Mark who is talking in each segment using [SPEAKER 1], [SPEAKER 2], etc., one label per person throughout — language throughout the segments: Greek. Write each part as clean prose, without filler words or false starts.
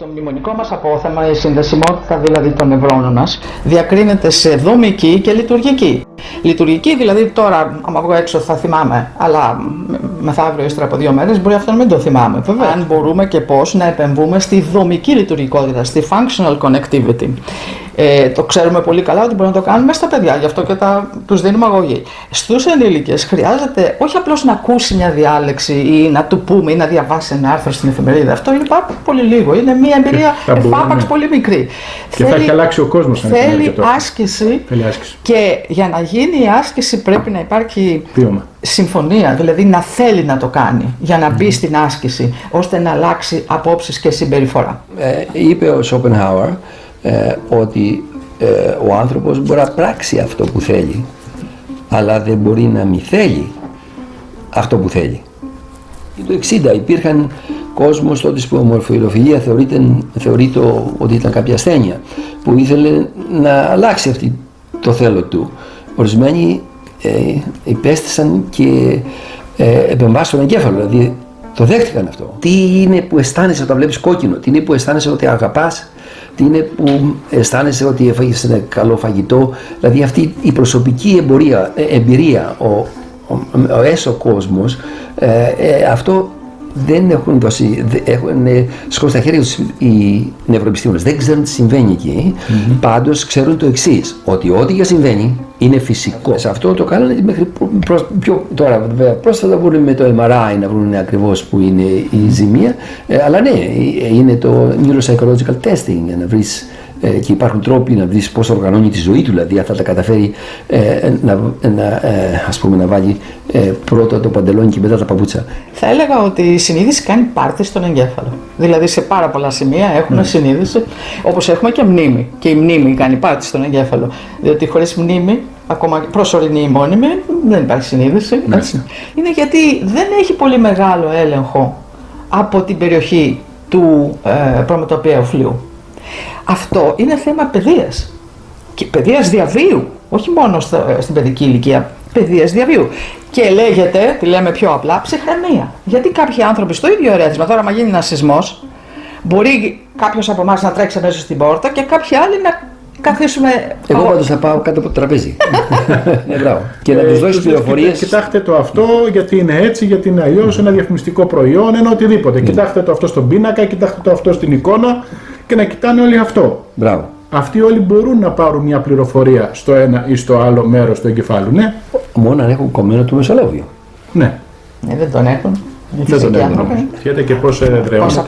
[SPEAKER 1] Το μνημονικό μας απόθεμα, η συνδεσιμότητα δηλαδή των νευρώνων μας, διακρίνεται σε δομική και λειτουργική. Λειτουργική δηλαδή τώρα, άμα βγω έξω θα θυμάμαι, αλλά μεθαύριο ύστερα από 2 μέρες μπορεί αυτό να μην το θυμάμαι. Βέβαια, αν μπορούμε και πώς να επεμβούμε στη δομική λειτουργικότητα, στη functional connectivity. Το ξέρουμε πολύ καλά ότι μπορούμε να το κάνουμε στα παιδιά, γι' αυτό και τους δίνουμε αγωγή. Στους ενήλικες χρειάζεται όχι απλώς να ακούσει μια διάλεξη ή να του πούμε ή να διαβάσει ένα άρθρο στην εφημερίδα. Αυτό είναι πάρα πολύ λίγο. Είναι μια εμπειρία εφάπαξ πολύ μικρή.
[SPEAKER 2] Και θα έχει αλλάξει ο κόσμος.
[SPEAKER 1] Θέλει άσκηση. Και για να γίνει η άσκηση πρέπει να υπάρχει συμφωνία, δηλαδή να θέλει να το κάνει για να μπει στην άσκηση, ώστε να αλλάξει απόψεις και συμπεριφορά.
[SPEAKER 3] Είπε ο Σόπενχάουερ ότι ο άνθρωπος μπορεί να πράξει αυτό που θέλει, αλλά δεν μπορεί να μη θέλει αυτό που θέλει. Το 60 υπήρχαν κόσμος τότε που η ομοφυλοφιλία θεωρείται ότι ήταν κάποια ασθένεια που ήθελε να αλλάξει αυτή το θέλω του. Ορισμένοι υπέστησαν και επεμβάσεις στον εγκέφαλο, δηλαδή το δέχτηκαν αυτό. Τι είναι που αισθάνεσαι όταν βλέπεις κόκκινο, τι είναι που αισθάνεσαι ότι αγαπάς, τι είναι που αισθάνεσαι ότι έφαγες ένα καλό φαγητό, δηλαδή αυτή η προσωπική εμπειρία, ο έσω κόσμος, αυτό δεν έχουν δώσει, έχουν σκώσει τα χέρια τους οι νευροεπιστήμονες, δεν ξέρουν τι συμβαίνει εκεί, πάντως ξέρουν το εξής, ότι ό,τι και συμβαίνει είναι φυσικό. Σε αυτό το κάνανε μέχρι τώρα βέβαια πρόσφατα μπορούν με το MRI να βρουν ακριβώς που είναι η ζημία, αλλά ναι, είναι το neuropsychological testing για να βρεις και υπάρχουν τρόποι να δεις πώς οργανώνει τη ζωή του, δηλαδή αν θα τα καταφέρει να βάλει πρώτα το παντελόνι και μετά τα παπούτσα.
[SPEAKER 1] Θα έλεγα ότι η συνείδηση κάνει πάρτι στον εγκέφαλο. Δηλαδή σε πάρα πολλά σημεία έχουμε συνείδηση, όπως έχουμε και μνήμη. Και η μνήμη κάνει πάρτι στον εγκέφαλο. Διότι χωρίς μνήμη, ακόμα προσωρινή ή μόνιμη, δεν υπάρχει συνείδηση. Είναι γιατί δεν έχει πολύ μεγάλο έλεγχο από την περιοχή του προμετωπαίου φλοιού. Αυτό είναι θέμα παιδείας. Και παιδείας διαβίου, όχι μόνο στην παιδική ηλικία, παιδείας διαβίου. Και λέγεται, τη λέμε πιο απλά, ψυχραιμία. Γιατί κάποιοι άνθρωποι στο ίδιο ερέθισμα, τώρα άμα γίνει ένας σεισμός, μπορεί κάποιος από εμάς να τρέξει αμέσως στην πόρτα και κάποιοι άλλοι να καθίσουμε.
[SPEAKER 3] Εγώ πάντως θα πάω κάτω από το τραπέζι. Και να τους δώσεις πληροφορίες.
[SPEAKER 2] Κοιτάξτε το αυτό, γιατί είναι έτσι, γιατί είναι αλλιώς, ένα διαφημιστικό προϊόν, ένα οτιδήποτε. Κοιτάξτε το αυτό στον πίνακα, κοιτάξτε το αυτό στην εικόνα και να κοιτάνε όλοι αυτό.
[SPEAKER 3] Μπράβο.
[SPEAKER 2] Αυτοί όλοι μπορούν να πάρουν μια πληροφορία στο ένα ή στο άλλο μέρος του εγκεφάλου, ναι.
[SPEAKER 3] Μόνο αν έχουν κομμένο το μεσολόβιο.
[SPEAKER 2] Ναι.
[SPEAKER 1] Δεν τον έχουν.
[SPEAKER 2] Δεν τον έχουν. Φιέται και πώς εδραιώνεται.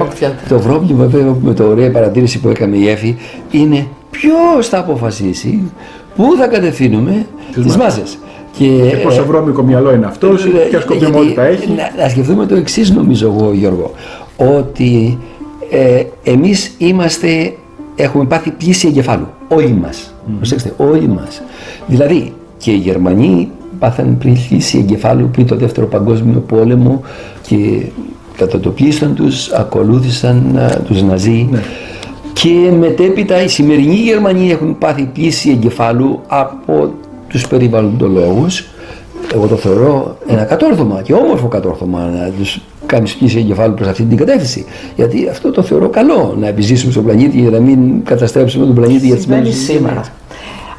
[SPEAKER 3] Το πρόβλημα βέβαια με το ωραία παρατήρηση που έκανε η Εύη είναι ποιος θα αποφασίσει πού θα κατευθύνουμε τις μάζες.
[SPEAKER 2] Και πόσο βρώμικο μυαλό είναι αυτός, ποια σκοπιμότητα έχει.
[SPEAKER 3] Να σκεφτούμε το εξής, νομίζω εγώ, Γιώργο, ότι εμείς έχουμε πάθει πλήση εγκεφάλου. Όλοι μας. Προσέξτε, όλοι μας. Δηλαδή και οι Γερμανοί πάθαν πλήση εγκεφάλου πριν το Δεύτερο Παγκόσμιο Πόλεμο και κατά το πλείστον τους ακολούθησαν τους Ναζί. Ναι. Και μετέπειτα οι σημερινοί Γερμανοί έχουν πάθει πλήση εγκεφάλου από τους περιβαλλοντολόγους. Εγώ το θεωρώ ένα κατόρθωμα και όμορφο κατόρθωμα να τους κάνεις πλήση εγκεφάλου προς αυτή την κατεύθυνση. Γιατί αυτό το θεωρώ καλό, να επιζήσουμε στον πλανήτη για να μην καταστρέψουμε τον πλανήτη για τις μέρες σήμερα.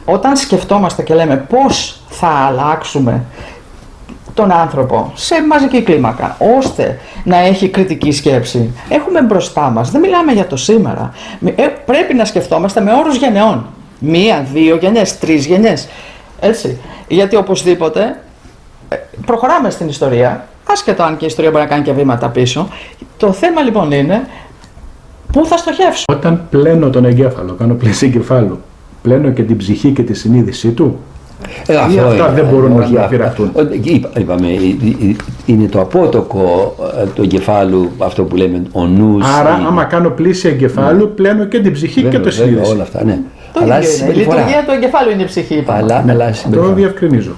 [SPEAKER 1] Όταν σκεφτόμαστε και λέμε πώς θα αλλάξουμε τον άνθρωπο σε μαζική κλίμακα, ώστε να έχει κριτική σκέψη, έχουμε μπροστά μας, δεν μιλάμε για το σήμερα, πρέπει να σκεφτόμαστε με όρους γενεών. 1, 2 γενιές, 3 γενιές. Έτσι. Γιατί οπωσδήποτε προχωράμε στην ιστορία, άσχετο αν και η ιστορία μπορεί να κάνει και βήματα πίσω. Το θέμα λοιπόν είναι πού θα στοχεύσω.
[SPEAKER 2] Όταν πλένω τον εγκέφαλο, κάνω πλήση εγκεφάλου, πλένω και την ψυχή και τη συνείδησή του. Αυτά δεν μπορούν να διαφυραχτούν.
[SPEAKER 3] Είπαμε, είναι το απότοκο του εγκεφάλου, αυτό που λέμε ο νους.
[SPEAKER 2] Άρα, άμα κάνω πλήση εγκεφάλου, πλένω και την ψυχή και το συνείδηση.
[SPEAKER 3] Όλα αυτά, ναι.
[SPEAKER 1] Η λειτουργία του εγκεφάλου είναι η ψυχή.
[SPEAKER 2] Το διευκρινίζω.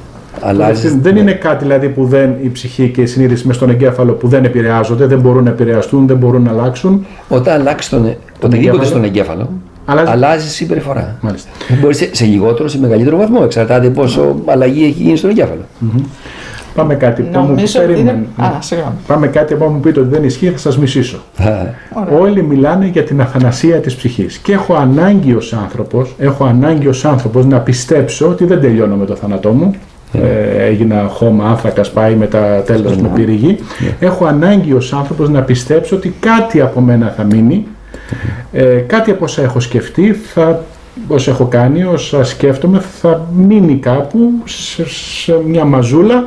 [SPEAKER 2] Δεν είναι κάτι δηλαδή που η ψυχή και η συνείδηση μες στον εγκέφαλο που δεν επηρεάζονται, δεν μπορούν να επηρεαστούν, δεν μπορούν να αλλάξουν.
[SPEAKER 3] Όταν αλλάξει οτιδήποτε στον εγκέφαλο, αλλάζει συμπεριφορά. Μπορεί σε λιγότερο, σε μεγαλύτερο βαθμό. Εξαρτάται πόσο αλλαγή έχει γίνει στον εγκέφαλο.
[SPEAKER 2] Πάμε κάτι που μου Πάμε κάτι που μου πείτε ότι δεν ισχύει, θα σας μισήσω. Όλοι μιλάνε για την αθανασία της ψυχής και έχω ανάγκη ως άνθρωπος να πιστέψω ότι δεν τελειώνω με το θάνατό μου. Έγινα χώμα, άνθρακας, πάει μετά τέλος με πήρε η γη. Έχω ανάγκη ως άνθρωπος να πιστέψω ότι κάτι από μένα θα μείνει, κάτι από όσα έχω σκεφτεί, όσα έχω κάνει, όσα σκέφτομαι θα μείνει κάπου σε μια μαζούλα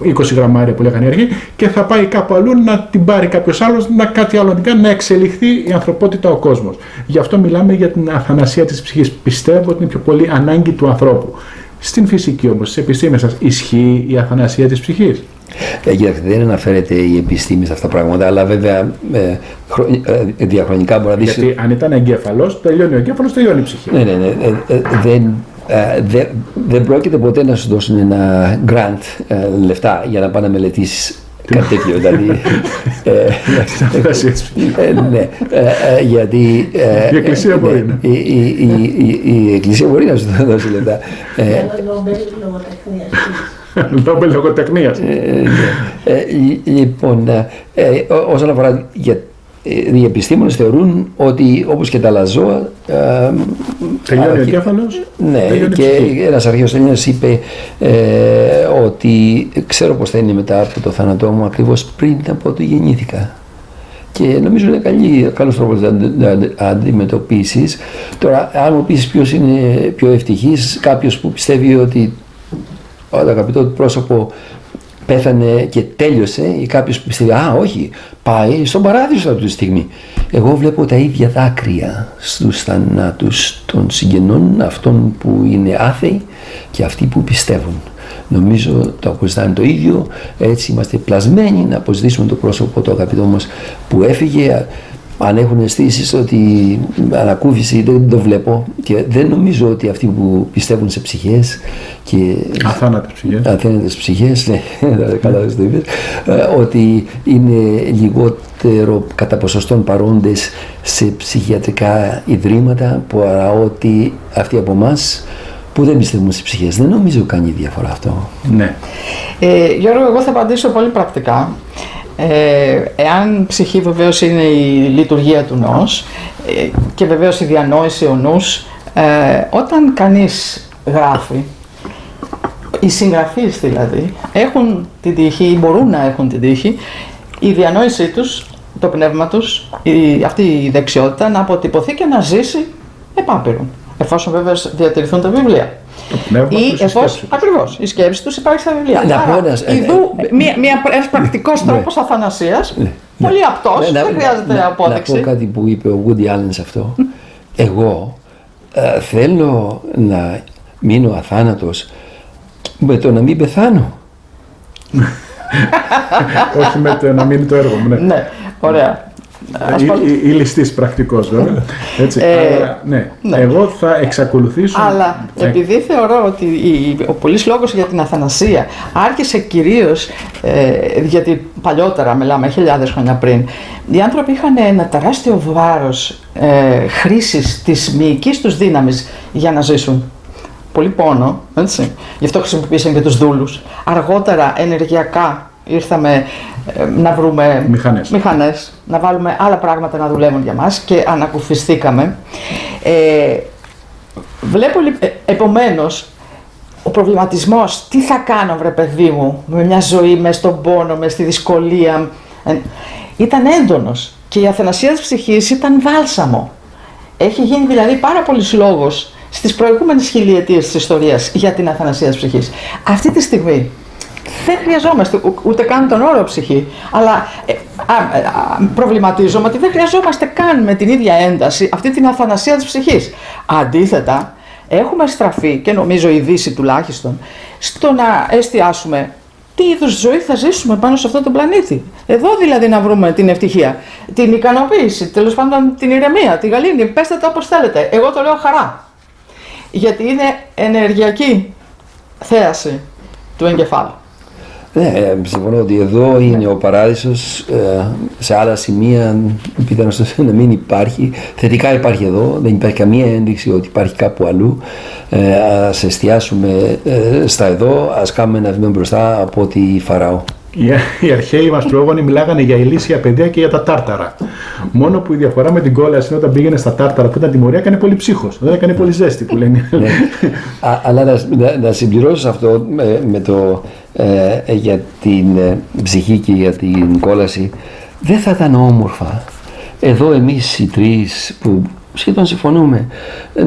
[SPEAKER 2] 20 γραμμάρια που λέγανε οι αρχαίοι και θα πάει κάπου αλλού να την πάρει κάποιος άλλος, κάτι άλλο να εξελιχθεί η ανθρωπότητα, ο κόσμος. Γι' αυτό μιλάμε για την αθανασία της ψυχής. Πιστεύω ότι είναι πιο πολύ ανάγκη του ανθρώπου. Στην φυσική όμως, στις επιστήμες σας, ισχύει η αθανασία της ψυχής?
[SPEAKER 3] Κοιτάξτε, δεν αναφέρεται η επιστήμη σε αυτά τα πράγματα, αλλά βέβαια διαχρονικά μπορεί να δεις.
[SPEAKER 2] Γιατί αν ήταν εγκέφαλος, τελειώνει ο εγκέφαλος, τελειώνει η ψυχή.
[SPEAKER 3] Δεν πρόκειται ποτέ να σου δώσουν ένα grant λεφτά για να πάνε να μελετήσεις κάτι τέτοιο. Δηλαδή. Ναι, γιατί.
[SPEAKER 2] Η Εκκλησία μπορεί να.
[SPEAKER 3] Η Εκκλησία μπορεί να σου δώσει λεφτά.
[SPEAKER 2] Νόμπελ λογοτεχνίας.
[SPEAKER 3] Λοιπόν, όσον αφορά οι επιστήμονες θεωρούν ότι όπως και τα άλλα ζώα
[SPEAKER 2] τελειώνει ο εγκέφαλος.
[SPEAKER 3] Ναι, και ένας αρχαίος Έλληνας είπε ότι ξέρω πως θα είναι μετά από το θάνατό μου ακριβώς πριν από το γεννήθηκα. Και νομίζω είναι καλός τρόπος να αντιμετωπίσεις. Τώρα, αν μου πεις ποιος είναι πιο ευτυχής, κάποιος που πιστεύει ότι το αγαπητό του πρόσωπο πέθανε και τέλειωσε, ή κάποιος που πιστεύει όχι, πάει στον παράδεισο αυτή τη στιγμή. Εγώ βλέπω τα ίδια δάκρυα στους θανάτους των συγγενών, αυτών που είναι άθεοι και αυτοί που πιστεύουν. Νομίζω το αποζητάνε το ίδιο, έτσι είμαστε πλασμένοι να αποζητήσουμε το πρόσωπο το αγαπητό μας που έφυγε. Αν έχουν αισθήσεις ότι ανακούφιση, δεν το βλέπω και δεν νομίζω ότι αυτοί που πιστεύουν σε ψυχές και αθάνατες ψυχές, ναι, καλά δεν το είπες, ότι είναι λιγότερο κατά ποσοστόν παρόντες σε ψυχιατρικά ιδρύματα παρά ότι αυτοί από εμάς που δεν πιστεύουμε σε ψυχές. Δεν νομίζω κάνει διαφορά αυτό.
[SPEAKER 2] Ναι.
[SPEAKER 1] Γιώργο, εγώ θα απαντήσω πολύ πρακτικά. Εάν ψυχή βεβαίως είναι η λειτουργία του νους και βεβαίως η διανόηση ο νους, όταν κανείς γράφει, οι συγγραφείς δηλαδή έχουν την τύχη ή μπορούν να έχουν την τύχη η διανόησή τους, το πνεύμα τους, αυτή η δεξιότητα να αποτυπωθεί και να ζήσει επάπειρον, εφόσον βέβαια διατηρηθούν τα βιβλία. Ή εφόσον ακριβώς η σκέψη τους υπάρχει στα βιβλία. Ένας πρακτικός τρόπος αθανασίας, πολύ απτός, δεν χρειάζεται απόδειξη.
[SPEAKER 3] Να πω κάτι που είπε ο Woody Allen σε αυτό. Εγώ θέλω να μείνω αθάνατος με το να μην πεθάνω.
[SPEAKER 2] Όχι με το να μείνει το έργο μου.
[SPEAKER 1] Ναι, ωραία.
[SPEAKER 2] Ή ληστής πρακτικός βέβαια. Έτσι, αλλά, ναι. Εγώ θα εξακολουθήσω.
[SPEAKER 1] Αλλά επειδή θεωρώ ότι ο πολύς λόγος για την αθανασία άρχισε κυρίως γιατί παλιότερα, μιλάμε χιλιάδες χρόνια πριν, οι άνθρωποι είχαν ένα τεράστιο βάρος χρήσης της μυϊκής τους δύναμης για να ζήσουν. Πολύ πόνο, έτσι. Γι' αυτό χρησιμοποίησαν και τους δούλους. Αργότερα ενεργειακά ήρθαμε να βρούμε μηχανές, να βάλουμε άλλα πράγματα να δουλεύουν για μας και ανακουφιστήκαμε. Βλέπω επομένως ο προβληματισμός, τι θα κάνω βρε παιδί μου με μια ζωή μες στον πόνο, μες στη δυσκολία, ήταν έντονος και η αθανασία της ψυχής ήταν βάλσαμο. Έχει γίνει δηλαδή πάρα πολύς λόγος στις προηγούμενες χιλιετίες της ιστορίας για την αθανασία της ψυχής. Αυτή τη στιγμή δεν χρειαζόμαστε ούτε καν τον όρο ψυχή, αλλά προβληματίζομαι ότι δεν χρειαζόμαστε καν με την ίδια ένταση αυτή την αθανασία της ψυχής. Αντίθετα, έχουμε στραφεί, και νομίζω η Δύση τουλάχιστον, στο να εστιάσουμε τι είδους ζωή θα ζήσουμε πάνω σε αυτόν τον πλανήτη. Εδώ δηλαδή να βρούμε την ευτυχία, την ικανοποίηση, τέλος πάντων την ηρεμία, τη γαλήνη, πέστε το όπως θέλετε. Εγώ το λέω χαρά. Γιατί είναι ενεργειακή θέαση του εγκεφάλου.
[SPEAKER 3] Ναι, συμφωνώ ότι εδώ είναι ο παράδεισος, σε άλλα σημεία πιθανώς να μην υπάρχει. Θετικά υπάρχει εδώ, δεν υπάρχει καμία ένδειξη ότι υπάρχει κάπου αλλού. Ας εστιάσουμε στα εδώ, ας κάνουμε ένα βήμα μπροστά από ό,τι Φαραώ.
[SPEAKER 2] Οι αρχαίοι μας πρόγονοι μιλάγανε για ηλίσια παιδεία και για τα τάρταρα. Μόνο που η διαφορά με την κόλαση είναι όταν πήγαινε στα τάρταρα που ήταν τιμωρία, έκανε πολύ ψύχος. Δεν έκανε πολύ ζέστη που λένε.
[SPEAKER 3] Ναι. Αλλά να συμπληρώσω αυτό με το για την ψυχή και για την κόλαση. Δεν θα ήταν όμορφα εδώ εμείς οι τρεις που σχεδόν συμφωνούμε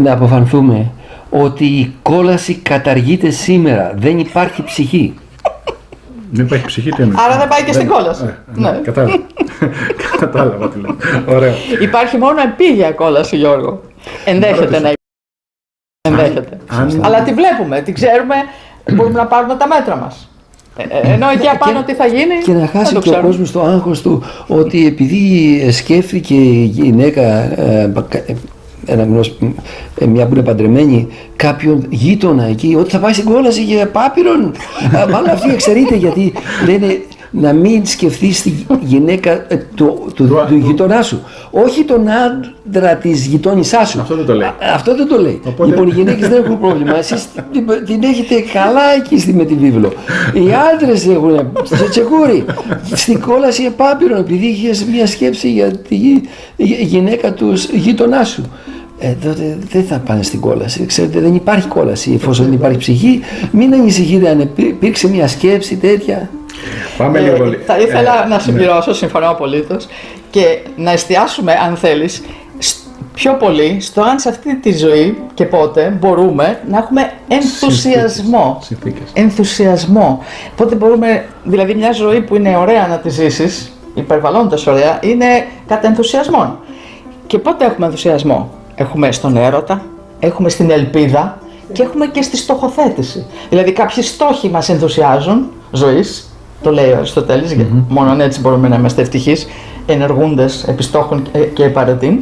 [SPEAKER 3] να αποφανθούμε ότι η κόλαση καταργείται σήμερα, δεν υπάρχει ψυχή.
[SPEAKER 2] Δεν υπάρχει ψυχή, τι εννοείς?
[SPEAKER 1] Άρα δεν πάει και στην κόλαση.
[SPEAKER 2] Ναι. Κατάλαβα τι λέω. Ωραία.
[SPEAKER 1] Υπάρχει μόνο επίγεια κόλαση, Γιώργο. Ενδέχεται να υπάρχει. Ενδέχεται. Αλλά τη βλέπουμε, τη ξέρουμε, μπορούμε να πάρουμε τα μέτρα μας. Ενώ εκεί απάνω τι θα γίνει.
[SPEAKER 3] Και να χάσει και ο κόσμος το άγχος του ότι επειδή σκέφτηκε η γυναίκα, μια που είναι παντρεμένη, κάποιον γείτονα εκεί, ότι θα πάει στην κόλαση για πάπυρον. Μάλλον αυτή εξαιρείται, γιατί λένε να μην σκεφτείς τη γυναίκα του γειτονά σου, όχι τον άντρα της γειτόνισσάς σου.
[SPEAKER 2] Αυτό δεν το λέει.
[SPEAKER 3] Αυτό δεν το λέει. Οπότε... Λοιπόν, οι γυναίκες δεν έχουν πρόβλημα. Εσείς την έχετε καλά εκεί με τη βίβλο. Οι άντρες έχουν στο τσεκούρι, στην κόλαση επάπειρον, επειδή είχες μια σκέψη για τη γυναίκα του γείτονά σου. Τότε δεν θα πάνε στην κόλαση. Ξέρετε, δεν υπάρχει κόλαση εφόσον δεν υπάρχει ψυχή. Μην ανησυχείτε αν υπήρξε μια σκέψη τέτοια.
[SPEAKER 2] Πάμε λίγο.
[SPEAKER 1] Θα ήθελα να συμπληρώσω, συμφωνώ απολύτως, και να εστιάσουμε, αν θέλεις, πιο πολύ στο αν σε αυτή τη ζωή και πότε μπορούμε να έχουμε ενθουσιασμό. Ενθουσιασμό. Πότε μπορούμε, δηλαδή μια ζωή που είναι ωραία να τη ζήσεις, υπερβαλλόντως ωραία, είναι κατά ενθουσιασμό. Και πότε έχουμε ενθουσιασμό? Έχουμε στον έρωτα, έχουμε στην ελπίδα και έχουμε και στη στοχοθέτηση. Δηλαδή κάποιοι στόχοι μας ενθουσιάζουν ζωής, το λέει ο Αριστοτέλης, γιατί μόνο έτσι μπορούμε να είμαστε ευτυχείς, ενεργούντες επί στόχων και επαρετήν,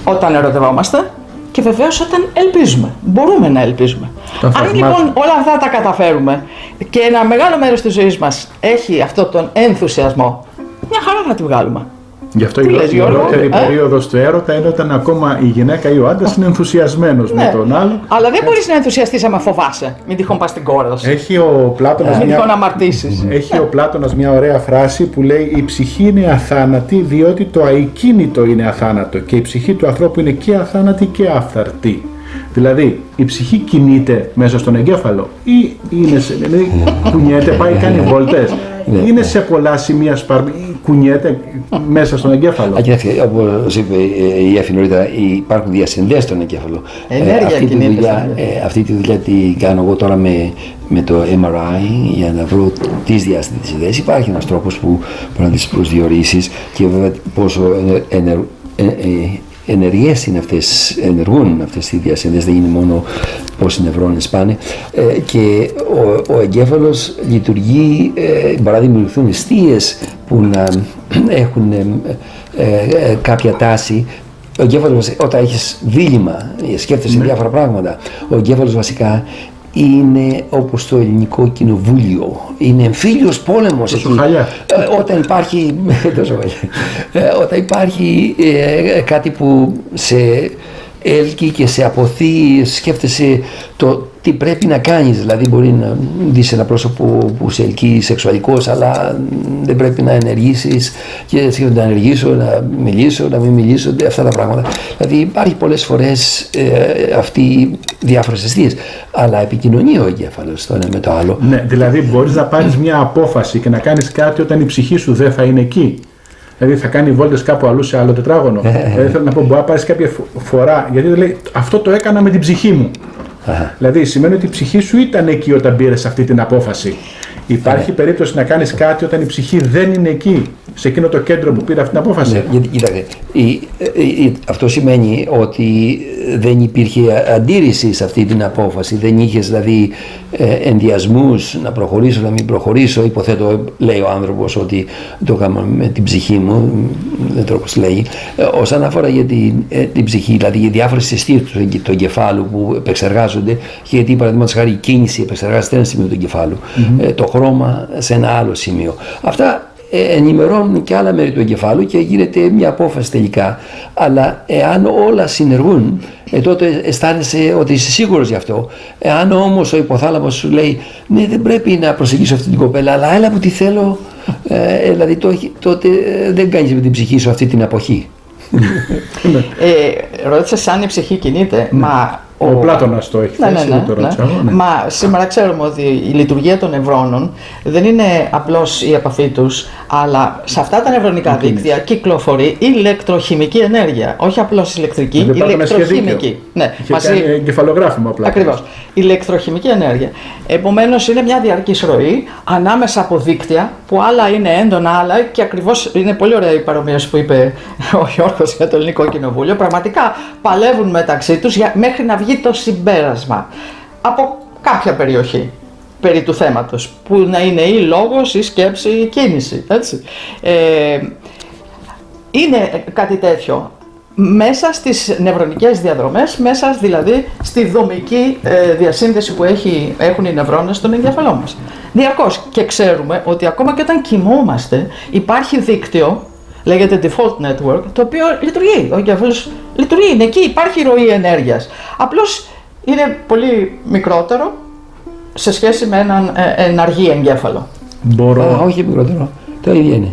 [SPEAKER 1] όταν ερωτευόμαστε και βεβαίως όταν ελπίζουμε. Μπορούμε να ελπίζουμε. Αν λοιπόν όλα αυτά τα καταφέρουμε και ένα μεγάλο μέρος της ζωής μας έχει αυτό τον ενθουσιασμό, μια χαρά θα τη βγάλουμε.
[SPEAKER 2] Γι' αυτό η πρώτη περίοδος του έρωτα είναι όταν ακόμα η γυναίκα ή ο άντρας είναι ενθουσιασμένος με τον άλλο.
[SPEAKER 1] Αλλά δεν μπορείς να ενθουσιαστείς άμα φοβάσαι. Μην τυχόν πας στην κόραση.
[SPEAKER 2] Έχει ο Πλάτωνας
[SPEAKER 1] μην τυχόν αμαρτήσεις.
[SPEAKER 2] Έχει ο Πλάτωνας μια ωραία φράση που λέει: η ψυχή είναι αθάνατη διότι το αικίνητο είναι αθάνατο και η ψυχή του ανθρώπου είναι και αθάνατη και αφθαρτή. Δηλαδή, η ψυχή κινείται μέσα στον εγκέφαλο ή κουνιέται, πάει, κάνει βόλτες. Είναι σε πολλά σημεία κουνιέται μέσα στον εγκέφαλο.
[SPEAKER 3] Κοιτάξτε, όπως είπε η Εφη νωρίτερα, υπάρχουν διασυνδέσεις στον εγκέφαλο. Αυτή τη δουλειά την κάνω εγώ τώρα με το MRI για να βρω τις διασυνδέσεις. Υπάρχει ένας τρόπος που μπορεί να τις προσδιορίσεις και βέβαια πόσο ενεργές είναι αυτές, ενεργούν αυτές οι διασύνδεσεις, δεν είναι μόνο πόσοι νευρώνες πάνε, και ο εγκέφαλος λειτουργεί, μπορεί να δημιουργηθούν εστίες που να έχουν κάποια τάση. Ο εγκέφαλος, όταν έχεις δίλημμα, σκέφτεσαι διάφορα πράγματα, ο εγκέφαλος βασικά είναι όπως το ελληνικό κοινοβούλιο, είναι εμφύλιος πόλεμος εκεί. Όταν υπάρχει, όταν υπάρχει κάτι που σε έλκει και σε αποθεί, σκέφτεσαι το τι πρέπει να κάνεις. Δηλαδή μπορεί να δεις ένα πρόσωπο που σε ελκύει σεξουαλικός, αλλά δεν πρέπει να ενεργήσεις και σκέφτεσαι να ενεργήσω, να μιλήσω, να μην μιλήσω, αυτά τα πράγματα. Δηλαδή υπάρχει πολλές φορές αυτοί οι διάφορες αιστείες, αλλά επικοινωνεί ο εγκέφαλος το ένα με το άλλο.
[SPEAKER 2] Ναι, δηλαδή μπορείς να πάρεις μια απόφαση και να κάνεις κάτι όταν η ψυχή σου δεν θα είναι εκεί. Δηλαδή θα κάνει βόλτες κάπου αλλού σε άλλο τετράγωνο. Δηλαδή θέλω να πω, μπορεί να πάρεις κάποια φορά, γιατί λέει αυτό το έκανα με την ψυχή μου. Δηλαδή σημαίνει ότι η ψυχή σου ήταν εκεί όταν πήρες αυτή την απόφαση. Υπάρχει περίπτωση να κάνεις κάτι όταν η ψυχή δεν είναι εκεί. σε εκείνο το κέντρο που πήρε αυτή την απόφαση.
[SPEAKER 3] Ναι, κοιτάξτε, αυτό σημαίνει ότι δεν υπήρχε αντίρρηση σε αυτή την απόφαση. Δεν είχες δηλαδή ενδιασμούς να προχωρήσω, να μην προχωρήσω. Υποθέτω, λέει ο άνθρωπος, ότι το έκανα με την ψυχή μου, δεν ξέρω πώς λέγει. Όσον αφορά για την ψυχή, δηλαδή για διάφορες συστήσεις του εγκεφάλου που επεξεργάζονται, γιατί παραδείγματος χάρη η κίνηση επεξεργάζεται σε ένα σημείο του εγκεφάλου, το χρώμα σε ένα άλλο σημείο. Αυτά ενημερώνουν και άλλα μέρη του εγκεφάλου και γίνεται μια απόφαση τελικά. Αλλά εάν όλα συνεργούν, τότε αισθάνεσαι ότι είσαι σίγουρος γι' αυτό. Εάν όμως ο υποθάλαμος σου λέει ναι, δεν πρέπει να προσεγγίσω αυτή την κοπέλα, αλλά έλα που τη θέλω, δηλαδή τότε δεν κάνεις με την ψυχή σου αυτή την αποχή.
[SPEAKER 1] Ρώτησες αν η ψυχή κινείται, μα
[SPEAKER 2] ο Πλάτωνας το έχει θέσει, το ρώτησα.
[SPEAKER 1] Μα σήμερα ξέρουμε ότι η λειτουργία των νευρώνων δεν είναι απλώς η επαφή τους, αλλά σε αυτά τα νευρονικά δίκτυα κυκλοφορεί ηλεκτροχημική ενέργεια. Όχι απλώς ηλεκτρική, ηλεκτροχημική.
[SPEAKER 2] Ναι, κάνει εγκεφαλογράφημα απλά.
[SPEAKER 1] Ακριβώς. Ηλεκτροχημική ενέργεια. Επομένως είναι μια διαρκής ροή ανάμεσα από δίκτυα που άλλα είναι έντονα, άλλα, και ακριβώς είναι πολύ ωραία η παρομοίωση που είπε ο Γιώργος για το Ελληνικό Κοινοβούλιο. Πραγματικά παλεύουν μεταξύ τους μέχρι να βγει το συμπέρασμα από κάποια περιοχή περί του θέματος, που να είναι ή λόγος ή σκέψη ή κίνηση, έτσι. Είναι κάτι τέτοιο μέσα στις νευρονικές διαδρομές, μέσα δηλαδή στη δομική διασύνδεση που έχουν οι νευρώνες στον εγκέφαλό μας. Διαρκώς. Και ξέρουμε ότι ακόμα και όταν κοιμόμαστε υπάρχει δίκτυο, λέγεται default network, το οποίο λειτουργεί. Ο εγκέφαλος λειτουργεί, είναι εκεί, υπάρχει ροή ενέργειας. Απλώς είναι πολύ μικρότερο σε σχέση με έναν εναργή εγκέφαλο.
[SPEAKER 3] Όχι μικρότερο. Το ίδιο είναι.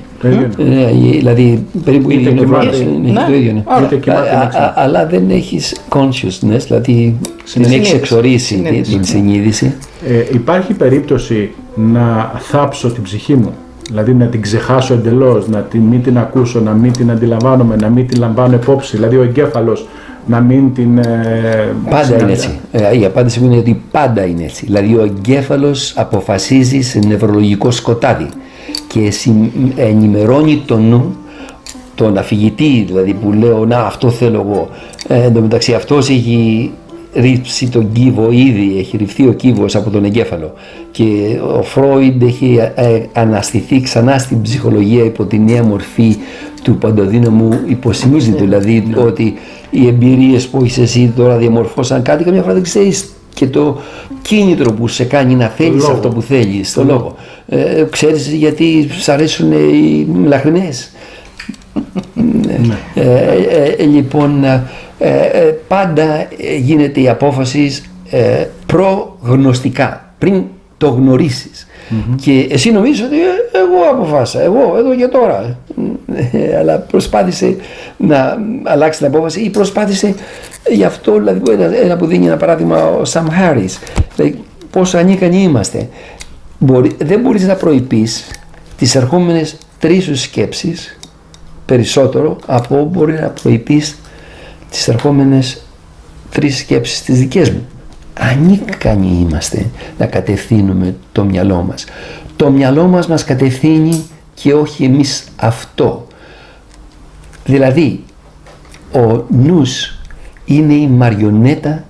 [SPEAKER 3] Δηλαδή περίπου ίδιο είναι. Το ίδιο είναι. Αλλά δεν έχεις consciousness, δηλαδή δεν έχεις εξορίσει την συνείδηση.
[SPEAKER 2] Υπάρχει περίπτωση να θάψω την ψυχή μου, δηλαδή να την ξεχάσω εντελώς, να μην την ακούσω, να μην την αντιλαμβάνομαι, να μην την λαμβάνω υπόψη, δηλαδή ο εγκέφαλος να μην την...
[SPEAKER 3] Πάντα είναι έτσι. Η απάντηση μου είναι ότι πάντα είναι έτσι. Δηλαδή ο εγκέφαλος αποφασίζει σε νευρολογικό σκοτάδι και ενημερώνει το νου, τον αφηγητή δηλαδή που λέω να αυτό θέλω εγώ. Εν τω μεταξύ αυτός έχει ρίψει τον κύβο ήδη, έχει ρηφθεί ο κύβος από τον εγκέφαλο, και ο Φρόιντ έχει αναστηθεί ξανά στην ψυχολογία υπό τη νέα μορφή του παντοδύναμου υποσυνείδητου, δηλαδή ότι οι εμπειρίες που έχεις εσύ τώρα διαμορφώσαν κάτι, καμιά φορά δεν ξέρεις και το κίνητρο που σε κάνει να θέλεις αυτό που θέλεις, το λόγο. Ξέρεις γιατί σ' αρέσουν οι λαχρινές. Λοιπόν, πάντα γίνεται η απόφαση προγνωστικά, πριν το γνωρίσεις. Και εσύ νομίζεις ότι εγώ αποφάσισα, εγώ εδώ και τώρα. Αλλά προσπάθησε να αλλάξει την απόφαση ή προσπάθησε γι' αυτό, δηλαδή ένα που δίνει ένα παράδειγμα ο Sam Harris, δηλαδή πόσο ανίκανοι είμαστε. Δεν μπορείς να προϋπείς τις ερχόμενες 3 σου σκέψεις περισσότερο από μπορεί να προϋπείς τις ερχόμενες 3 σκέψεις τις δικές μου. Ανίκανοι είμαστε να κατευθύνουμε το μυαλό μας. Το μυαλό μας κατευθύνει και όχι εμείς αυτό. Δηλαδή ο νους είναι η μαριονέτα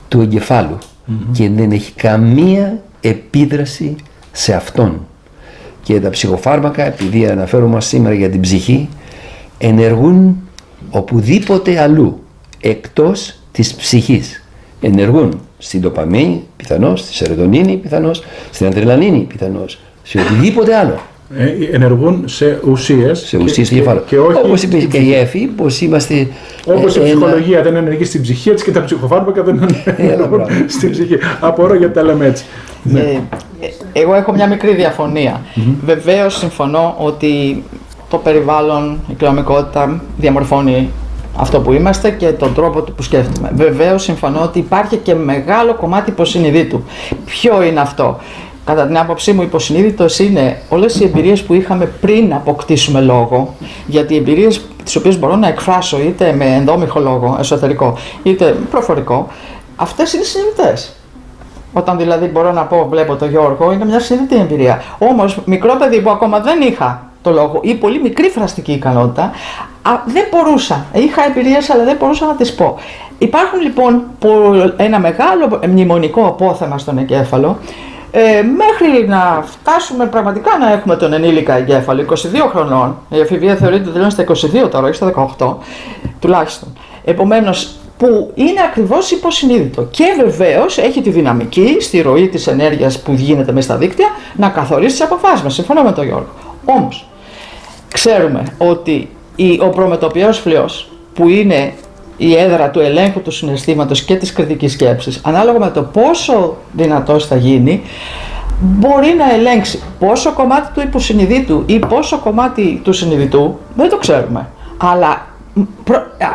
[SPEAKER 3] του εγκεφάλου και δεν έχει καμία επίδραση σε αυτόν. Και τα ψυχοφάρμακα, επειδή αναφέρομαι σήμερα για την ψυχή, ενεργούν οπουδήποτε αλλού εκτός της ψυχής. Ενεργούν στην ντοπαμίνη πιθανώς, στη σεροτονίνη πιθανώς, στην αδρεναλίνη πιθανώς, σε οτιδήποτε άλλο.
[SPEAKER 2] Ενεργούν σε ουσίες.
[SPEAKER 3] Σε ουσίες του κεφάλου. Όπως είπε και η Εφη, πως είμαστε.
[SPEAKER 2] Όπως η ψυχολογία δεν ενεργεί στην ψυχή, έτσι και τα ψυχοφάρμακα δεν ενεργούν στην ψυχή. Απορώ γιατί τα λέμε έτσι.
[SPEAKER 1] Εγώ έχω μια μικρή διαφωνία. Βεβαίως συμφωνώ ότι το περιβάλλον, η κληρονομικότητα διαμορφώνει αυτό που είμαστε και τον τρόπο που σκέφτομαι. Βεβαίως συμφωνώ ότι υπάρχει και μεγάλο κομμάτι υποσυνείδητου. Ποιο είναι αυτό? Κατά την άποψή μου, υποσυνείδητος είναι όλες οι εμπειρίες που είχαμε πριν αποκτήσουμε λόγο, γιατί οι εμπειρίες τις οποίες μπορώ να εκφράσω είτε με ενδόμηχο λόγο, εσωτερικό, είτε προφορικό, αυτές είναι συνειδητές. Όταν δηλαδή μπορώ να πω, βλέπω τον Γιώργο, είναι μια συνειδητή εμπειρία. Όμως, μικρό παιδί που ακόμα δεν είχα το λόγο ή πολύ μικρή φραστική ικανότητα, δεν μπορούσα. Είχα εμπειρίες, αλλά δεν μπορούσα να τις πω. Υπάρχουν λοιπόν ένα μεγάλο μνημονικό απόθεμα στον εγκέφαλο, μέχρι να φτάσουμε πραγματικά να έχουμε τον ενήλικα εγκέφαλο, 22 χρονών. Η εφηβεία θεωρείται ότι τελειώνει στα 22 τώρα, όχι στα 18 τουλάχιστον. Επομένως, που είναι ακριβώς υποσυνείδητο και βεβαίως έχει τη δυναμική στη ροή της ενέργειας που γίνεται μέσα στα δίκτυα να καθορίσει τις αποφάσεις μας. Συμφωνώ με τον Γιώργο. Όμως, ξέρουμε ότι ο προμετωπιαίος φλοιός, που είναι η έδρα του ελέγχου του συναισθήματος και της κριτικής σκέψης, ανάλογα με το πόσο δυνατός θα γίνει, μπορεί να ελέγξει πόσο κομμάτι του υποσυνειδήτου ή πόσο κομμάτι του συνειδητού, δεν το ξέρουμε. Αλλά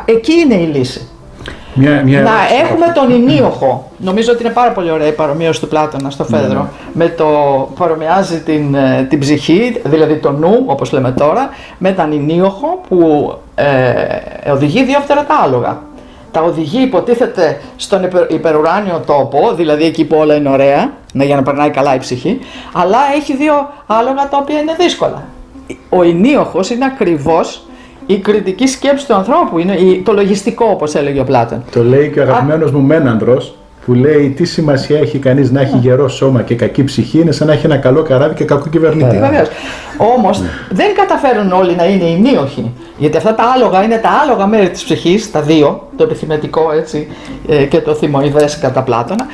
[SPEAKER 1] εκεί είναι η λύση. Να έχουμε τον ημίοχο. Νομίζω ότι είναι πάρα πολύ ωραία η παρομοίωση του Πλάτωνα στο Φέδρο. Με το παρομοιάζει την ψυχή, δηλαδή το νου, όπως λέμε τώρα, με τον ημίοχο που οδηγεί δύο φτερά τα άλογα. Τα οδηγεί, υποτίθεται, στον υπερουράνιο τόπο, δηλαδή εκεί που όλα είναι ωραία, για να περνάει καλά η ψυχή, αλλά έχει δύο άλογα τα οποία είναι δύσκολα. Ο ημίοχος είναι ακριβώς η κριτική σκέψη του ανθρώπου, είναι το λογιστικό, όπως έλεγε ο Πλάτων.
[SPEAKER 2] Το λέει και ο αγαπημένος μου Μένανδρος, που λέει τι σημασία έχει κανείς να έχει γερό σώμα και κακή ψυχή, είναι σαν να έχει ένα καλό καράβι και κακό κυβερνήτη.
[SPEAKER 1] Βεβαίως. Όμως δεν καταφέρουν όλοι να είναι ημίοχοι, γιατί αυτά τα άλογα είναι τα άλογα μέρη της ψυχής, τα δύο, το επιθυμητικό έτσι και το θυμοειδές κατά Πλάτωνα,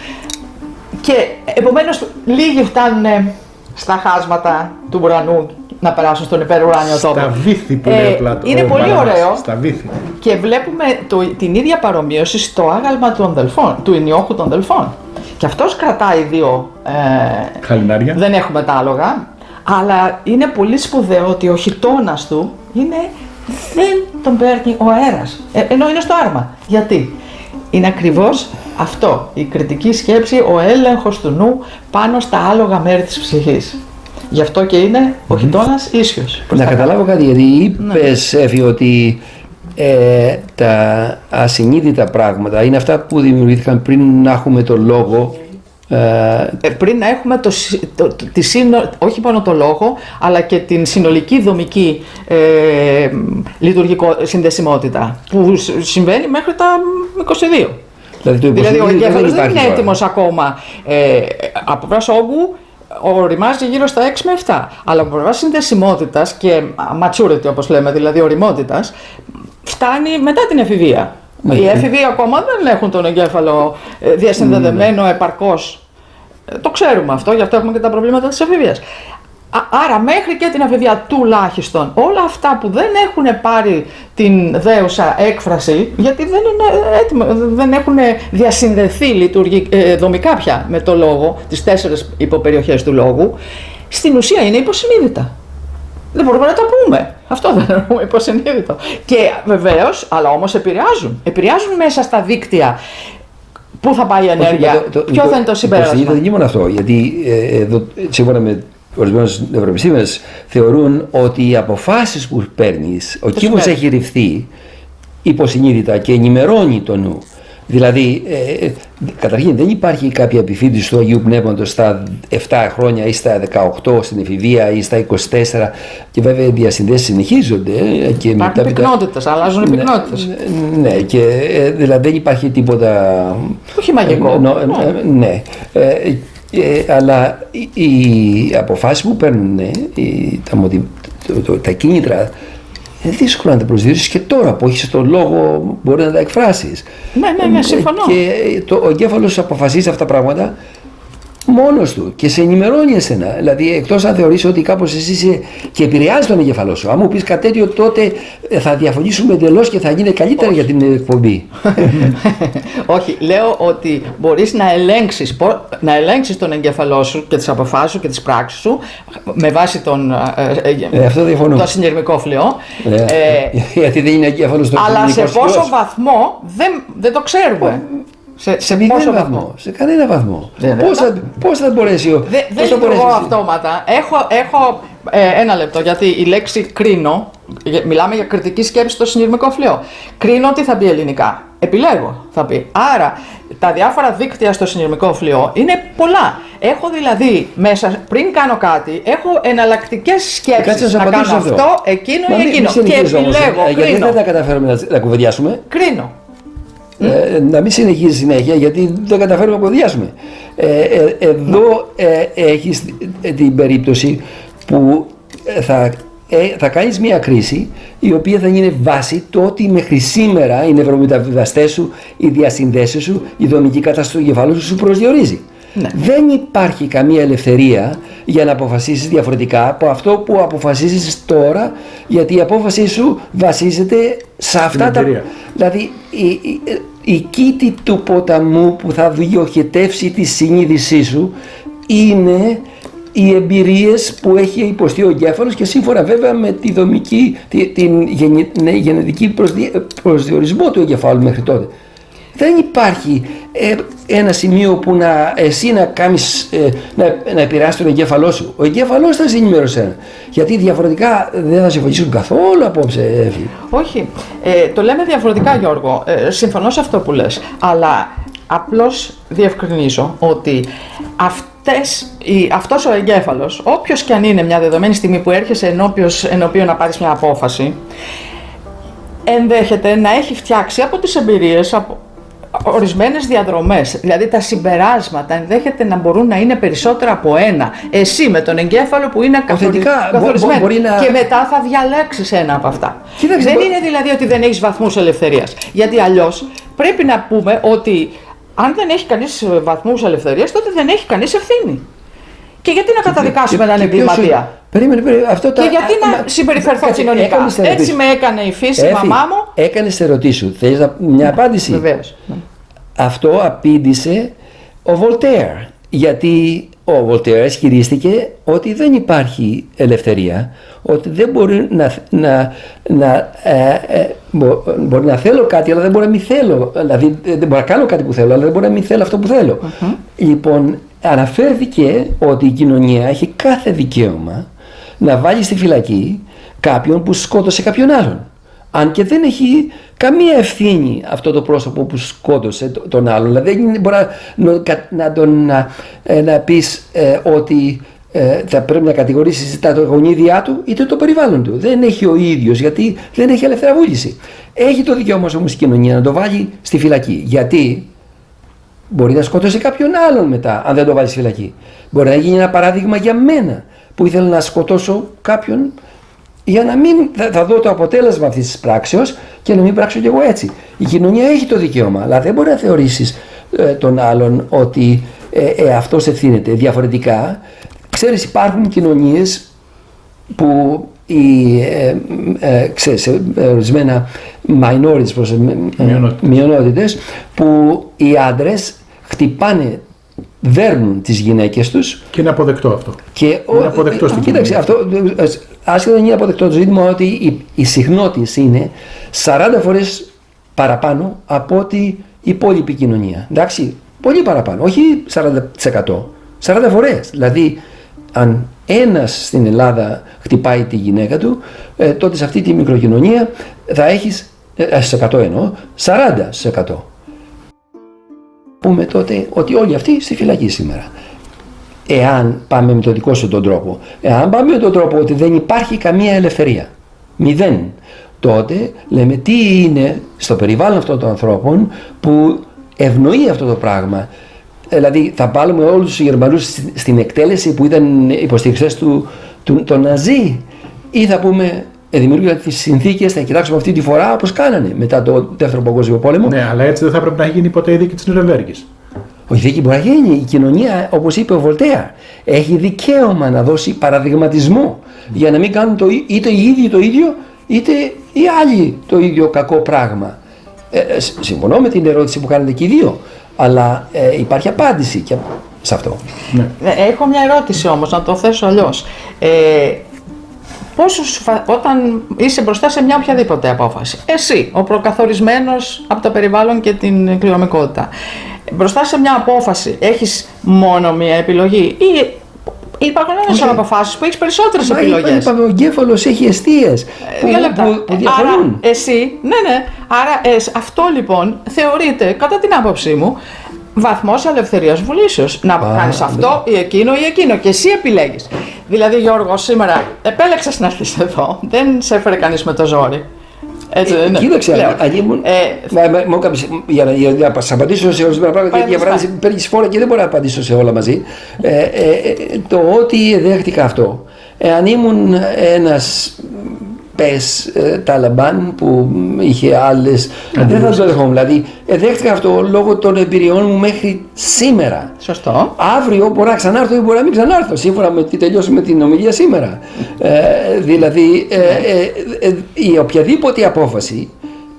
[SPEAKER 1] και επομένως λίγοι φτάνουν στα χάσματα του ουρανού να περάσουν στον υπερουράνιο τόπο.
[SPEAKER 2] Στα βύθι που λέει ο Πλάτων.
[SPEAKER 1] Είναι πολύ ωραίο.
[SPEAKER 2] Στα βύθι.
[SPEAKER 1] Και βλέπουμε την ίδια παρομοίωση στο άγαλμα των Δελφών, του Ηνιόχου των Δελφών. Και αυτός κρατάει δύο
[SPEAKER 2] χαλινάρια.
[SPEAKER 1] Δεν έχουμε τα άλογα, αλλά είναι πολύ σπουδαίο ότι ο χιτώνας του δεν τον παίρνει ο αέρας, ενώ είναι στο άρμα. Γιατί? Είναι ακριβώς αυτό, η κριτική σκέψη, ο έλεγχος του νου πάνω στα άλογα μέρη της ψυχής. Γι' αυτό και είναι ο χιτώνας ίσιος.
[SPEAKER 3] Να καταλάβω κάτι, γιατί είπες, Εφη, ότι τα ασυνείδητα πράγματα είναι αυτά που δημιουργήθηκαν πριν να έχουμε το λόγο.
[SPEAKER 1] Πριν να έχουμε όχι μόνο το λόγο, αλλά και την συνολική δομική συνδεσιμότητα που συμβαίνει μέχρι τα 22. Δηλαδή ο εγκέφαλος δεν είναι έτοιμος ακόμα από πλευράς όγκου. Οριμάζει γύρω στα 6 με 7, αλλά από πλευράς συνδεσιμότητας και maturity, όπως λέμε, δηλαδή οριμότητας, φτάνει μετά την εφηβεία. Οι έφηβοι ακόμα δεν έχουν τον εγκέφαλο διασυνδεδεμένο επαρκώς. Το ξέρουμε αυτό, γι' αυτό έχουμε και τα προβλήματα της εφηβείας. Άρα μέχρι και την εφηβεία τουλάχιστον όλα αυτά που δεν έχουν πάρει την δέουσα έκφραση, γιατί δεν είναι έτοιμο, δεν έχουν διασυνδεθεί δομικά πια με το λόγο, τις 4 υποπεριοχές του λόγου, στην ουσία είναι υποσυνείδητα. Δεν μπορούμε να το πούμε. Αυτό δεν εννοούμε υποσυνείδητο. Και βεβαίως, αλλά όμως επηρεάζουν μέσα στα δίκτυα. Πού θα πάει η ενέργεια, ποιο θα είναι το συμπέρασμα.
[SPEAKER 3] Δεν είναι μόνο αυτό, γιατί εδώ, σύμφωνα με ορισμένους νευροεπιστήμονες, θεωρούν ότι οι αποφάσεις που παίρνεις, ο κύμος έχει ρηφθεί υποσυνείδητα και ενημερώνει το νου. Δηλαδή, καταρχήν δεν υπάρχει κάποια επιφύτηση του Αγίου Πνεύματος στα 7 χρόνια ή στα 18 στην εφηβεία ή στα 24, και βέβαια οι διασυνδέσεις συνεχίζονται.
[SPEAKER 1] Υπάρχουν πυκνότητες, αλλάζουν οι πυκνότητες.
[SPEAKER 3] Ναι, και δηλαδή δεν υπάρχει τίποτα.
[SPEAKER 1] Όχι μαγικό.
[SPEAKER 3] Ναι. Αλλά οι αποφάσεις που παίρνουν, τα κίνητρα, είναι δύσκολο να τα προσδιορίσεις και τώρα που έχεις τον λόγο μπορεί να τα εκφράσεις.
[SPEAKER 1] Ναι, συμφωνώ.
[SPEAKER 3] Και ο εγκέφαλος αποφασίζει αυτά τα πράγματα μόνος του και σε ενημερώνει εσένα. Δηλαδή, εκτός αν θεωρείς ότι κάπως εσύ είσαι και επηρεάζει τον εγκεφαλό σου. Αν μου πεις κάτι τέτοιο, τότε θα διαφωνήσουμε εντελώς και θα γίνει καλύτερα για την εκπομπή.
[SPEAKER 1] Όχι, λέω ότι μπορείς να ελέγξεις τον εγκεφαλό σου και τις αποφάσεις σου και τις πράξεις σου με βάση το συνειρμικό φλοιό.
[SPEAKER 3] Γιατί δεν είναι εγκέφαλος το
[SPEAKER 1] αλλά σε πόσο βαθμό δεν το ξέρουμε. Σε πόσο βαθμό?
[SPEAKER 3] Σε κανένα βαθμό. Πώς θα μπορέσει
[SPEAKER 1] δεν λειτουργώ αυτόματα. Έχω ένα λεπτό, γιατί η λέξη κρίνω, μιλάμε για κριτική σκέψη στο συνειρμικό φλοιό. Κρίνω τι θα μπει ελληνικά. επιλέγω, θα πει. Άρα τα διάφορα δίκτυα στο συνειρμικό φλοιό είναι πολλά. Έχω δηλαδή μέσα, πριν κάνω κάτι, έχω εναλλακτικές σκέψεις να κάνω αυτό, εκείνο ή εκείνο. Και επιλέγω,
[SPEAKER 3] γιατί δεν τα καταφέρουμε να κουβεντιάσουμε.
[SPEAKER 1] Κρίνω.
[SPEAKER 3] Να μην συνεχίζει συνέχεια, γιατί δεν καταφέρουμε να κουβεντιάσουμε. Εδώ έχεις την περίπτωση που θα κάνεις μια κρίση η οποία θα είναι βάση το ότι μέχρι σήμερα οι νευρομεταβιβαστές σου, οι διασυνδέσεις σου, η δομική κατάσταση του εγκεφάλου σου προσδιορίζει. Ναι. Δεν υπάρχει καμία ελευθερία για να αποφασίσεις διαφορετικά από αυτό που αποφασίζεις τώρα, γιατί η απόφαση σου βασίζεται σε αυτά τα... Δηλαδή η κήτη του ποταμού που θα διοχετεύσει τη συνείδησή σου είναι οι εμπειρίες που έχει υποστεί ο εγκέφαλος και σύμφωνα βέβαια με τη δομική, την γενετική προσδιορισμό του εγκεφάλου μέχρι τότε. Δεν υπάρχει ένα σημείο που εσύ να κάνεις, να επηρεάσεις τον εγκέφαλό σου. Ο εγκέφαλός θα σε ενημερώσει εσένα. Γιατί διαφορετικά δεν θα σε βοηθήσουν καθόλου απόψε. Όχι.
[SPEAKER 1] Το λέμε διαφορετικά, Γιώργο. Συμφωνώ σε αυτό που λες. Αλλά απλώς διευκρινίζω ότι αυτός ο εγκέφαλος, όποιος και αν είναι μια δεδομένη στιγμή που έρχεσαι ενώπιον να πάρεις μια απόφαση, ενδέχεται να έχει φτιάξει από τις εμπειρίες, από ορισμένες διαδρομές, δηλαδή τα συμπεράσματα ενδέχεται να μπορούν να είναι περισσότερα από ένα. Εσύ με τον εγκέφαλο που είναι καθορισμένο και μετά θα διαλέξεις ένα από αυτά. Δεν είναι δηλαδή ότι δεν έχεις βαθμούς ελευθερίας, γιατί αλλιώς πρέπει να πούμε ότι αν δεν έχει κανείς βαθμούς ελευθερίας, τότε δεν έχει κανείς ευθύνη. Και γιατί να καταδικάσουμε έναν εγκληματία?
[SPEAKER 3] Περίμενε,
[SPEAKER 1] και γιατί να συμπεριφερθώ κοινωνικά? Έτσι με έκανε η φύση, η μαμά μου.
[SPEAKER 3] Έκανες ερωτήσεις σου. Θέλεις μια απάντηση?
[SPEAKER 1] Βεβαίως.
[SPEAKER 3] Αυτό απήντησε ο Βολτέρ. Γιατί ο Βολτέρ ισχυρίστηκε ότι δεν υπάρχει ελευθερία, ότι δεν μπορεί μπορεί να θέλω κάτι, αλλά δεν μπορεί να μην θέλω. Δηλαδή δεν μπορεί να κάνω κάτι που θέλω, αλλά δεν μπορεί να μην θέλω αυτό που θέλω. Λοιπόν, αναφέρθηκε ότι η κοινωνία έχει κάθε δικαίωμα να βάλει στη φυλακή κάποιον που σκότωσε κάποιον άλλον. Αν και δεν έχει καμία ευθύνη αυτό το πρόσωπο που σκότωσε τον άλλον. Δηλαδή δεν μπορεί να πεις ότι θα πρέπει να κατηγορήσεις τα γονίδια του είτε το περιβάλλον του. Δεν έχει ο ίδιος, γιατί δεν έχει ελεύθερα βούληση. Έχει το δικαίωμα όμως η κοινωνία να το βάλει στη φυλακή. Γιατί μπορεί να σκοτώσει κάποιον άλλον μετά, αν δεν το βάλει στη φυλακή. Μπορεί να γίνει ένα παράδειγμα για μένα που ήθελα να σκοτώσω κάποιον για να μην θα δω το αποτέλεσμα αυτής της πράξεως και να μην πράξω κι εγώ έτσι. Η κοινωνία έχει το δικαίωμα, αλλά δεν μπορεί να θεωρήσεις τον άλλον ότι αυτός ευθύνεται. Διαφορετικά, ξέρεις, υπάρχουν κοινωνίες που σε ορισμένα minorities, μειονότητες, που οι άντρες χτυπάνε, δέρνουν τις γυναίκες τους.
[SPEAKER 2] Και είναι αποδεκτό αυτό.
[SPEAKER 3] Και
[SPEAKER 2] είναι αποδεκτό στην
[SPEAKER 3] κοίταξε, αυτό, άσχετα δεν είναι αποδεκτό, το ζήτημα ότι η συχνότηση είναι 40 φορές παραπάνω από ότι η υπόλοιπη κοινωνία. Εντάξει, πολύ παραπάνω, όχι 40%, 40 φορές. Δηλαδή, αν ένας στην Ελλάδα χτυπάει τη γυναίκα του, τότε σε αυτή τη μικροκοινωνία θα έχεις, σε 100 εννοώ, 40%. Πούμε τότε ότι όλοι αυτοί στη φυλακή σήμερα. Εάν πάμε με τον δικό σου τον τρόπο, εάν πάμε με τον τρόπο ότι δεν υπάρχει καμία ελευθερία, 0, τότε λέμε τι είναι στο περιβάλλον αυτών των ανθρώπων που ευνοεί αυτό το πράγμα. Δηλαδή θα βάλουμε όλους τους Γερμανούς στην εκτέλεση που ήταν υποστηριξές των Ναζί, ή θα πούμε δημιουργούν τις συνθήκες, θα κοιτάξουμε αυτή τη φορά όπως κάνανε μετά το Δεύτερο Παγκόσμιο Πόλεμο.
[SPEAKER 2] Ναι, αλλά έτσι δεν θα πρέπει να γίνει ποτέ η δίκη της Νιουρεμβέργης.
[SPEAKER 3] Η δίκη μπορεί να γίνει. Η κοινωνία, όπως είπε ο Βολτέα, έχει δικαίωμα να δώσει παραδειγματισμό για να μην κάνουν είτε οι ίδιοι το ίδιο, είτε οι άλλοι το ίδιο κακό πράγμα. Συμφωνώ με την ερώτηση που κάνετε και οι δύο, αλλά υπάρχει απάντηση και σε αυτό.
[SPEAKER 1] Ναι. Έχω μια ερώτηση όμως, να το θέσω αλλιώς. Όταν είσαι μπροστά σε μια οποιαδήποτε απόφαση, εσύ, ο προκαθορισμένος από το περιβάλλον και την κληρονομικότητα, μπροστά σε μια απόφαση έχεις μόνο μια επιλογή ή Υπάρχουν ένα σωρό αποφάσεις που έχεις περισσότερες επιλογές.
[SPEAKER 3] Είπαμε, ο εγκέφαλος έχει αιστείες που διαφορούν.
[SPEAKER 1] Άρα εσύ, άρα αυτό λοιπόν θεωρείται, κατά την άποψή μου, βαθμός ελευθερίας βουλήσεως. Να κάνεις αυτό ή εκείνο ή εκείνο. Και εσύ επιλέγεις. Δηλαδή, Γιώργο, σήμερα επέλεξες να έρθεις εδώ. Δεν σε έφερε κανείς με το ζόρι. Έτσι δεν είναι.
[SPEAKER 3] Κοίταξε, αν ήμουν. Για να σας απαντήσω σε όλα τα πράγματα, γιατί για παράδειγμα παίρνεις φόρα και δεν μπορώ να απαντήσω σε όλα μαζί. Το ότι δέχτηκα αυτό. Αν ήμουν ένας Ταλαμπάν που είχε άλλες, δεν θα το δεχόμουν. Δηλαδή, δέχτηκα αυτό λόγω των εμπειριών μου μέχρι σήμερα.
[SPEAKER 1] Σωστό.
[SPEAKER 3] Αύριο μπορεί να ξανάρθω ή μπορεί να μην ξανάρθω, σύμφωνα με τι τελειώσουμε την ομιλία σήμερα. Δηλαδή, η οποιαδήποτε απόφαση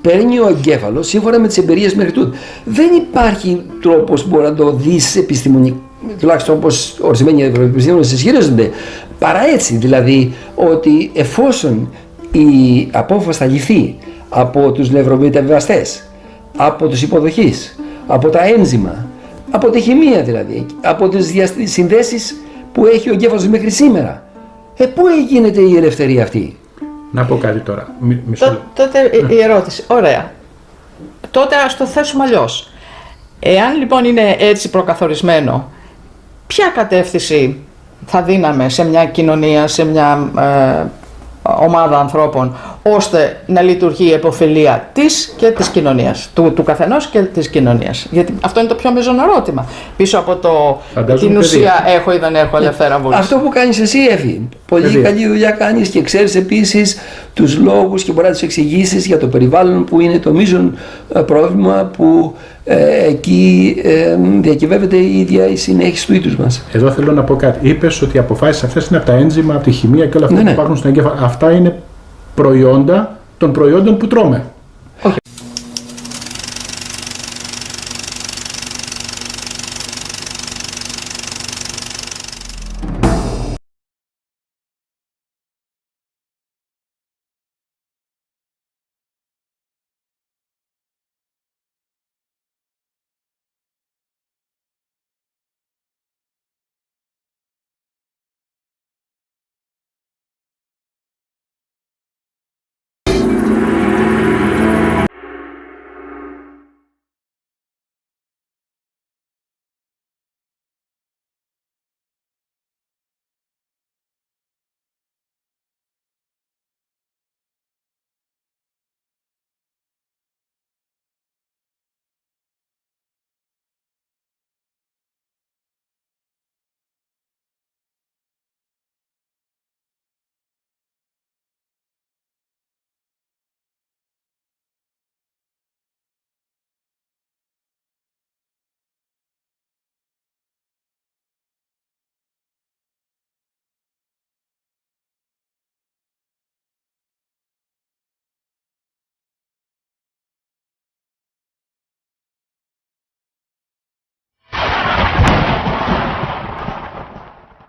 [SPEAKER 3] παίρνει ο εγκέφαλος σύμφωνα με τις εμπειρίες μέχρι τούτου. Δεν υπάρχει τρόπος που μπορεί να το δεις επιστημονικά, τουλάχιστον όπως ορισμένοι επιστήμονες ισχυρίζονται, παρά έτσι. Δηλαδή, ότι εφόσον η απόφαση θα ληφθεί από τους νευρομεταβιβαστές, από τους υποδοχείς, από τα ένζημα, από τη χημεία δηλαδή, από τις συνδέσεις που έχει ο εγκέφαλος μέχρι σήμερα. Πού γίνεται η ελευθερία αυτή?
[SPEAKER 2] Να πω κάτι τώρα.
[SPEAKER 1] Τότε η ερώτηση, ωραία. Τότε ας το θέσουμε αλλιώς. Εάν λοιπόν είναι έτσι προκαθορισμένο, ποια κατεύθυνση θα δίναμε σε μια κοινωνία, σε μια ομάδα ανθρώπων, ώστε να λειτουργεί η επωφελία της και της κοινωνίας, του καθενός και της κοινωνίας? Γιατί αυτό είναι το πιο μείζον ερώτημα. Πίσω από την ουσία έχω ή δεν έχω ελευθέρα βούληση.
[SPEAKER 3] Αυτό που κάνεις εσύ, Εύη, πολύ καλή δουλειά κάνεις και ξέρεις επίσης τους λόγους και μπορεί να τους εξηγήσεις για το περιβάλλον που είναι το μείζον πρόβλημα που εκεί διακυβεύεται η ίδια η συνέχιση του είδους μας.
[SPEAKER 2] Εδώ θέλω να πω κάτι. Είπες ότι οι αποφάσεις αυτές είναι από τα ένζημα, από τη χημεία και όλα αυτά που υπάρχουν στον εγκέφαλο. Αυτά είναι προϊόντα των προϊόντων που τρώμε.